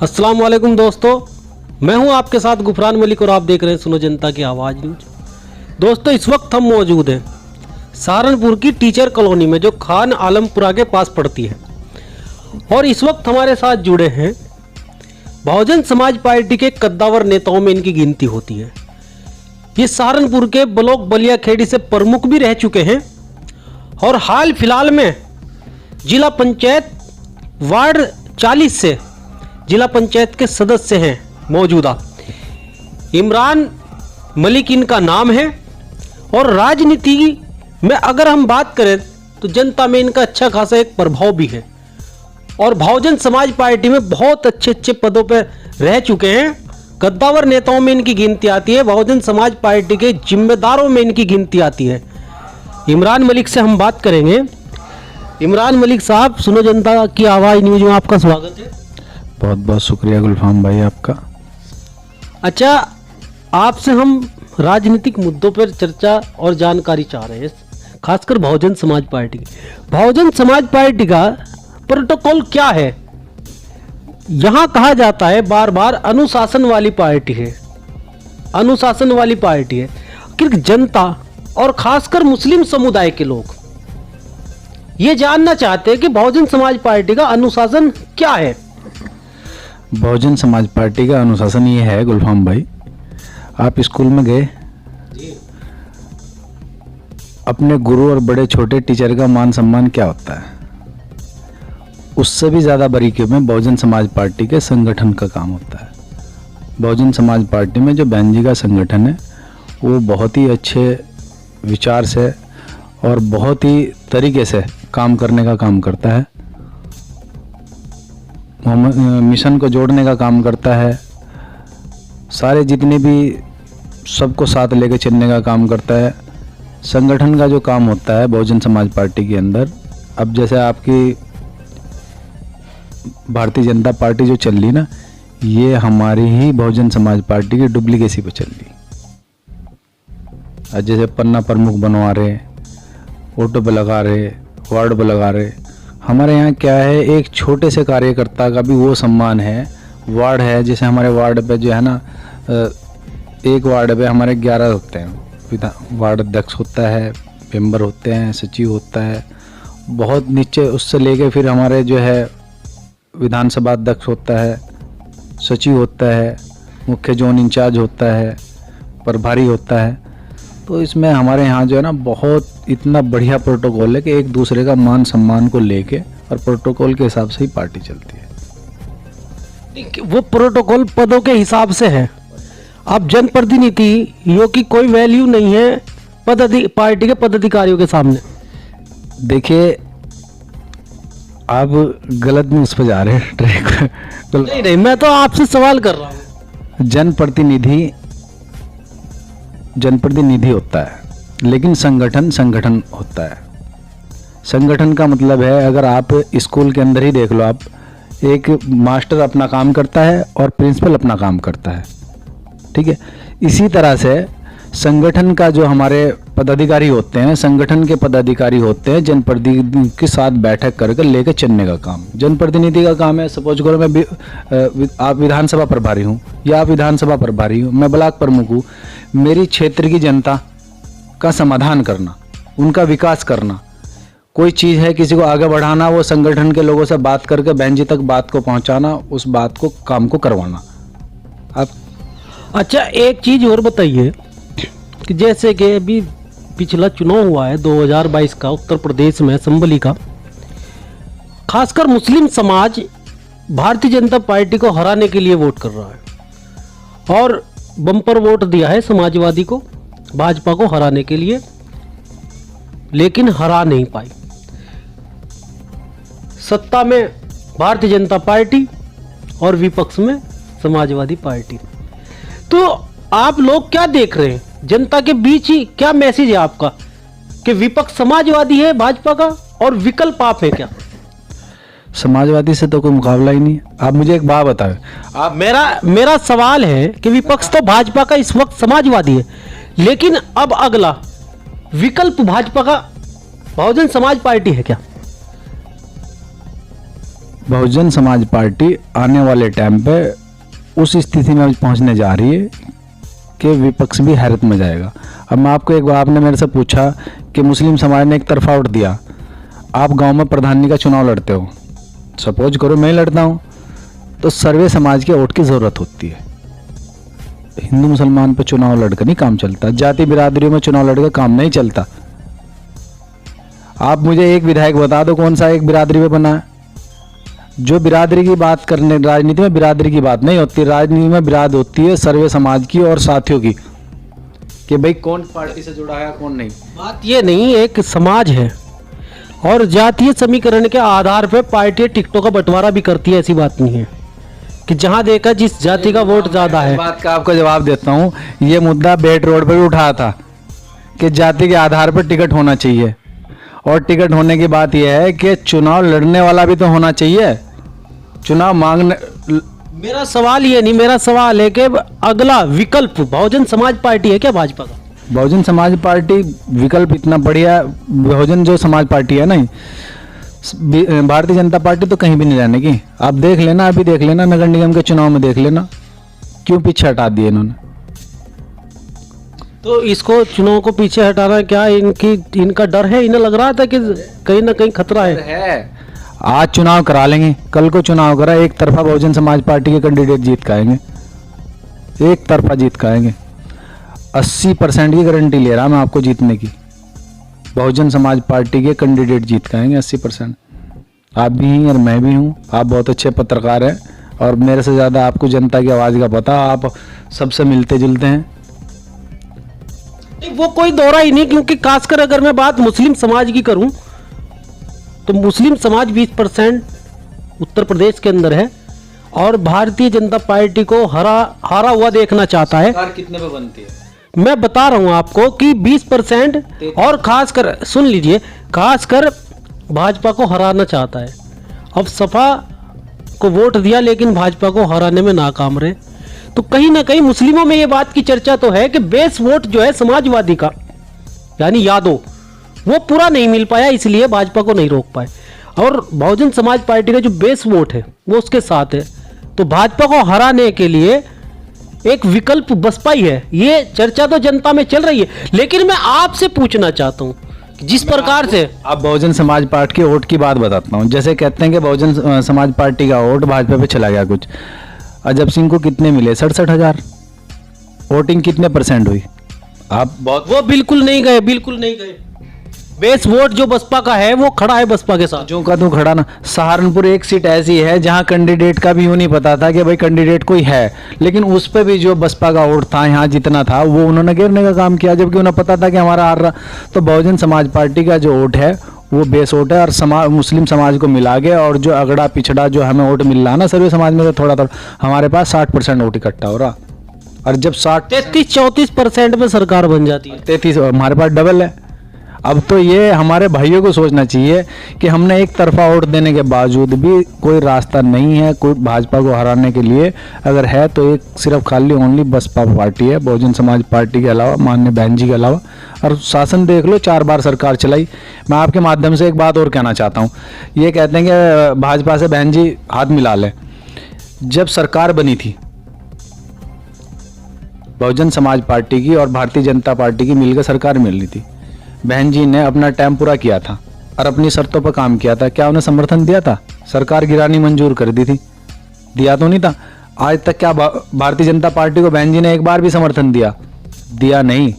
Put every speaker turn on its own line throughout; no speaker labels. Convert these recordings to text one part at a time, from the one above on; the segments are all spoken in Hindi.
अस्सलाम वालेकुम दोस्तों, मैं हूं आपके साथ गुफरान मलिक और आप देख रहे हैं सुनो जनता की आवाज़ न्यूज। दोस्तों, इस वक्त हम मौजूद हैं सहारनपुर की टीचर कॉलोनी में जो खान आलमपुरा के पास पड़ती है। और इस वक्त हमारे साथ जुड़े हैं बहुजन समाज पार्टी के कद्दावर नेताओं में इनकी गिनती होती है। ये सहारनपुर के ब्लॉक बलिया खेड़ी से प्रमुख भी रह चुके हैं और हाल फिलहाल में जिला पंचायत वार्ड 40 से जिला पंचायत के सदस्य हैं मौजूदा। इमरान मलिक इनका नाम है और राजनीति में अगर हम बात करें तो जनता में इनका अच्छा खासा एक प्रभाव भी है और बहुजन समाज पार्टी में बहुत अच्छे अच्छे पदों पर रह चुके हैं। कद्दावर नेताओं में इनकी गिनती आती है, बहुजन समाज पार्टी के जिम्मेदारों में इनकी गिनती आती है। इमरान मलिक से हम बात करेंगे। इमरान मलिक साहब, सुनो जनता की आवाज़ न्यूज में आपका स्वागत है।
बहुत बहुत शुक्रिया गुलफाम भाई आपका।
अच्छा, आपसे हम राजनीतिक मुद्दों पर चर्चा और जानकारी चाह रहे हैं, खासकर बहुजन समाज पार्टी की। बहुजन समाज पार्टी का प्रोटोकॉल क्या है? यहाँ कहा जाता है बार बार अनुशासन वाली पार्टी है, अनुशासन वाली पार्टी है। आखिर जनता और खासकर मुस्लिम समुदाय के लोग ये जानना चाहते हैं कि बहुजन समाज पार्टी का अनुशासन क्या है।
बहुजन समाज पार्टी का अनुशासन ये है गुलफाम भाई, आप स्कूल में गए, अपने गुरु और बड़े छोटे टीचर का मान सम्मान क्या होता है, उससे भी ज़्यादा बारीकी में बहुजन समाज पार्टी के संगठन का काम होता है। बहुजन समाज पार्टी में जो बहन जी का संगठन है वो बहुत ही अच्छे विचार से और बहुत ही तरीके से काम करने का काम करता है, मिशन को जोड़ने का काम करता है, सारे जितने भी सबको साथ लेके चलने का काम करता है। संगठन का जो काम होता है बहुजन समाज पार्टी के अंदर, अब जैसे आपकी भारतीय जनता पार्टी जो चल रही ना, ये हमारी ही बहुजन समाज पार्टी की डुप्लीकेसी पे चल रही। जैसे पन्ना प्रमुख बनवा रहे, ऑटो पे लगा रहे, वार्ड पे लगा रहे। हमारे यहाँ क्या है, एक छोटे से कार्यकर्ता का भी वो सम्मान है। वार्ड है, जैसे हमारे वार्ड पे जो है ना, एक वार्ड पे हमारे 11 होते हैं, वार्ड अध्यक्ष होता है, मेंबर होते हैं, सचिव होता है, बहुत नीचे उससे लेके फिर हमारे जो है विधानसभा अध्यक्ष होता है, सचिव होता है, मुख्य जोन इंचार्ज होता है, प्रभारी होता है। तो इसमें हमारे यहाँ जो है ना बहुत इतना बढ़िया प्रोटोकॉल है कि एक दूसरे का मान सम्मान को लेके और प्रोटोकॉल के हिसाब से ही पार्टी चलती है।
वो प्रोटोकॉल पदों के हिसाब से है। अब जनप्रतिनिधियों की कोई वैल्यू नहीं है पार्टी के पदाधिकारियों के सामने।
देखिए, आप गलत न्यूज़ पे जा रहे हैं ट्रैक।
नहीं, मैं तो आपसे सवाल कर रहा हूँ।
जनप्रतिनिधि होता है, लेकिन संगठन होता है। संगठन का मतलब है, अगर आप स्कूल के अंदर ही देख लो, आप एक मास्टर अपना काम करता है और प्रिंसिपल अपना काम करता है, ठीक है। इसी तरह से संगठन का जो हमारे पदाधिकारी होते हैं, संगठन के पदाधिकारी होते हैं जनप्रतिनिधि के साथ बैठक करके लेकर चलने का काम। जनप्रतिनिधि का काम है, सपोज करो आप विधानसभा प्रभारी हूँ या आप विधानसभा प्रभारी हूँ, मैं ब्लॉक प्रमुख हूँ, मेरी क्षेत्र की जनता का समाधान करना, उनका विकास करना, कोई चीज़ है किसी को आगे बढ़ाना, वो संगठन के लोगों से बात करके बहन जी तक बात को पहुँचाना, उस बात को काम को करवाना। आप
अच्छा, एक चीज़ और बताइए कि जैसे कि अभी पिछला चुनाव हुआ है 2022 का उत्तर प्रदेश में संबली का, खासकर मुस्लिम समाज भारतीय जनता पार्टी को हराने के लिए वोट कर रहा है और बम्पर वोट दिया है समाजवादी को, भाजपा को हराने के लिए, लेकिन हरा नहीं पाई। सत्ता में भारतीय जनता पार्टी और विपक्ष में समाजवादी पार्टी। तो आप लोग क्या देख रहे हैं? जनता के बीच ही क्या मैसेज है आपका कि विपक्ष समाजवादी है भाजपा का और विकल्प आप है क्या?
समाजवादी से तो कोई मुकाबला ही नहीं। आप मुझे एक बात बताएं।
आप मेरा सवाल है कि विपक्ष तो भाजपा का इस वक्त समाजवादी है, लेकिन अब अगला विकल्प भाजपा का बहुजन समाज पार्टी है क्या?
बहुजन समाज पार्टी आने वाले टाइम पे उस स्थिति में पहुंचने जा रही है कि विपक्ष भी हैरत में जाएगा। अब मैं आपको एक बार, आपने मेरे से पूछा कि मुस्लिम समाज ने एक तरफा वोट दिया, आप गांव में प्रधानी का चुनाव लड़ते हो, सपोज करो मैं लड़ता हूं, तो सर्वे समाज के वोट की ज़रूरत होती है। हिंदू मुसलमान पे चुनाव लड़कर नहीं काम चलता, जाति बिरादरियों में चुनाव लड़कर काम नहीं चलता। आप मुझे एक विधायक बता दो कौन सा एक बिरादरी पे बना है। जो बिरादरी की बात करने, राजनीति में बिरादरी की बात नहीं होती, राजनीति में बिराद होती है सर्वे समाज की और साथियों की, कि भाई कौन पार्टी से जुड़ा है कौन नहीं।
बात ये नहीं, एक समाज है और जातीय समीकरण के आधार पर पार्टियां टिकटों का बंटवारा भी करती है। ऐसी बात नहीं है कि जहां देखा जिस जाति का वोट ज्यादा है।
बात का आपको जवाब देता हूं, ये मुद्दा बेट रोड पर भी उठाया था कि जाति के आधार पर टिकट होना चाहिए, और टिकट होने की बात यह है कि चुनाव लड़ने वाला भी तो होना चाहिए, चुनाव मांगने।
मेरा सवाल ये नहीं, मेरा सवाल है कि अगला विकल्प बहुजन समाज पार्टी है क्या भाजपा का?
बहुजन समाज पार्टी विकल्प इतना बढ़िया, बहुजन जो समाज पार्टी है ना, भारतीय जनता पार्टी तो कहीं भी नहीं जाने की। आप देख लेना, अभी देख लेना, नगर निगम के चुनाव में देख लेना क्यों पीछे हटा दिए इन्होंने।
तो इसको चुनाव को पीछे हटाना क्या इनका डर है? इन्हें लग रहा था कि कहीं ना कहीं खतरा है।
आज चुनाव करा लेंगे, कल को चुनाव करा, एक तरफा बहुजन समाज पार्टी के कैंडिडेट जीत के आएंगे, एक तरफा जीत के आएंगे। 80% की गारंटी ले रहा मैं आपको जीतने की। बहुजन समाज पार्टी के कैंडिडेट जीत के आएंगे 80%। आप भी हैं और मैं भी हूँ, आप बहुत अच्छे पत्रकार हैं और मेरे से ज़्यादा आपको जनता की आवाज़ का पता, आप सबसे मिलते जुलते हैं।
वो कोई दौरा ही नहीं, क्योंकि खासकर अगर मैं बात मुस्लिम समाज की करूं तो मुस्लिम समाज 20% उत्तर प्रदेश के अंदर है और भारतीय जनता पार्टी को हारा हुआ देखना चाहता है।
सरकार कितने पे बनती है?
मैं बता रहा हूं आपको कि 20% और खासकर सुन लीजिए, खासकर भाजपा को हराना चाहता है। अब सपा को वोट दिया लेकिन भाजपा को हराने में नाकाम रहे, तो कहीं ना कहीं मुस्लिमों में ये बात की चर्चा तो है कि बेस वोट जो है समाजवादी का यानी यादव, वो पूरा नहीं मिल पाया, इसलिए भाजपा को नहीं रोक पाए। और बहुजन समाज पार्टी का जो बेस वोट है वो उसके साथ है, तो भाजपा को हराने के लिए एक विकल्प बसपा ही है। ये चर्चा तो जनता में चल रही है, लेकिन मैं आपसे पूछना चाहता हूं जिस प्रकार से
आप बहुजन समाज पार्टी के वोट की बात बताता हूं। जैसे कहते हैं कि बहुजन समाज पार्टी का वोट भाजपा पे चला गया, कुछ अजब सिंह को कितने मिले? 67,000। वोटिंग कितने % हुई? आप बहुत,
वो बिल्कुल नहीं गए, बिल्कुल नहीं गए। बेस वोट जो बसपा का है वो खड़ा है बसपा के साथ।
जो का तो खड़ा ना। सहारनपुर एक सीट ऐसी है जहां कैंडिडेट का भी यूं नहीं पता था कि भाई कैंडिडेट कोई है, लेकिन उस पे भी जो बसपा का वोट था यहाँ जितना था वो उन्होंने घेरने का काम किया, जबकि उन्हें पता था कि हमारा हार रहा। तो बहुजन समाज पार्टी का जो वोट है वो बेस वोट है, और मुस्लिम समाज को मिला के, और जो अगड़ा पिछड़ा जो हमें वोट मिल रहा है ना सर्वे समाज में, तो थोड़ा थोड़ा हमारे पास 60% वोट इकट्ठा हो रहा। और जब
33-34% में सरकार बन जाती है,
33 हमारे पास डबल है। अब तो ये हमारे भाइयों को सोचना चाहिए कि हमने एक तरफा वोट देने के बावजूद भी कोई रास्ता नहीं है कोई भाजपा को हराने के लिए। अगर है तो एक सिर्फ खाली ओनली बसपा पार्टी है, बहुजन समाज पार्टी के अलावा, माननीय बहन जी के अलावा। और शासन देख लो, 4 बार सरकार चलाई। मैं आपके माध्यम से एक बात और कहना चाहता हूँ। ये कहते हैं कि भाजपा से बहन जी हाथ मिला लें। जब सरकार बनी थी बहुजन समाज पार्टी की और भारतीय जनता पार्टी की मिलकर सरकार मिलनी थी, बहन जी ने अपना टाइम पूरा किया था और अपनी शर्तों पर काम किया था। क्या उन्हें समर्थन दिया था? सरकार गिरानी मंजूर कर दी थी, दिया तो नहीं था। आज तक क्या भारतीय जनता पार्टी को बहन जी ने एक बार भी समर्थन दिया? दिया नहीं।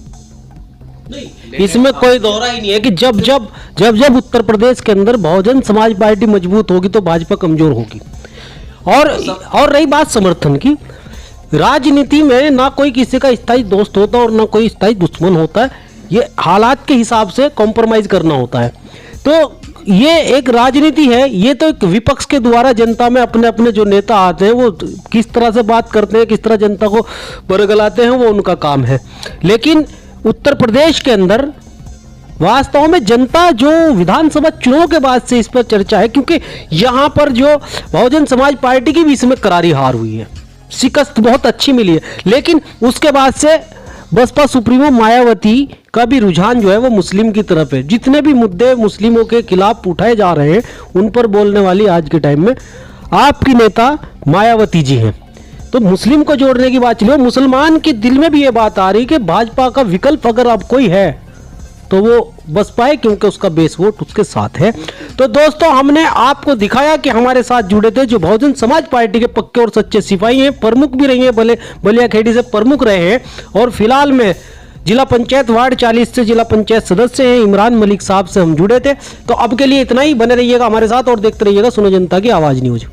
इसमें कोई दौरा ही नहीं है कि जब जब उत्तर प्रदेश के अंदर बहुजन समाज पार्टी मजबूत होगी तो भाजपा कमजोर होगी। और रही बात समर्थन की, राजनीति में ना कोई किसी का स्थायी दोस्त होता और ना कोई स्थायी दुश्मन होता है। ये हालात के हिसाब से कॉम्प्रोमाइज करना होता है। तो ये एक राजनीति है, ये तो एक विपक्ष के द्वारा जनता में अपने अपने जो नेता आते हैं वो किस तरह से बात करते हैं, किस तरह जनता को बरगलाते हैं, वो उनका काम है। लेकिन उत्तर प्रदेश के अंदर वास्तव में जनता जो विधानसभा चुनाव के बाद से इस पर चर्चा है, क्योंकि यहाँ पर जो बहुजन समाज पार्टी की भी इसमें करारी हार हुई है, शिकस्त बहुत अच्छी मिली है। लेकिन उसके बाद से बसपा सुप्रीमो मायावती का भी रुझान जो है वो मुस्लिम की तरफ है। जितने भी मुद्दे मुस्लिमों के खिलाफ उठाए जा रहे हैं उन पर बोलने वाली आज के टाइम में आपकी नेता मायावती जी हैं। तो मुस्लिम को जोड़ने की बात चली, मुसलमान के दिल में भी ये बात आ रही कि भाजपा का विकल्प अगर अब कोई है तो वो बसपा है, क्योंकि उसका बेस वोट उसके साथ है। तो दोस्तों हमने आपको दिखाया कि हमारे साथ जुड़े थे जो बहुजन समाज पार्टी के पक्के और सच्चे सिपाही हैं, प्रमुख भी रही हैं, बलिया खेड़ी से प्रमुख रहे हैं और फिलहाल में जिला पंचायत वार्ड 40 से जिला पंचायत सदस्य हैं इमरान मलिक साहब से हम जुड़े थे। तो अब के लिए इतना ही, बने रहिएगा हमारे साथ और देखते रहिएगा सुनो जनता की आवाज न्यूज।